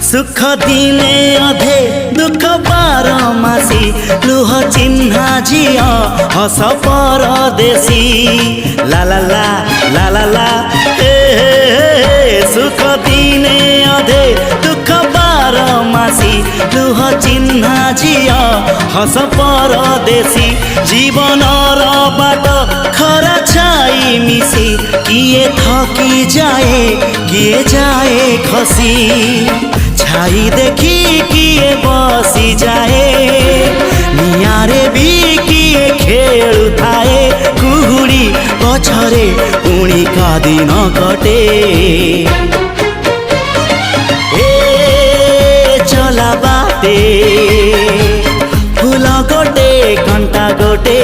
सुख दिने अधे दुख बारमासी लुह चिन्हा झिया हस परदेशी ला ला ला ला ला ला हे सुख दिने अधे दुख बारमासी लुह चिन्हा झिया हस परदेशी जीवन बाट खरा छाई मिसी किए थकी जाए किए जाए खसी छाई देखी किए बसी जाए नियारे भी किए खेलु थाए कुहुड़ी पछरे पुणी का दिन कटे ए चला बाटे फूल गोटे कंटा गोटे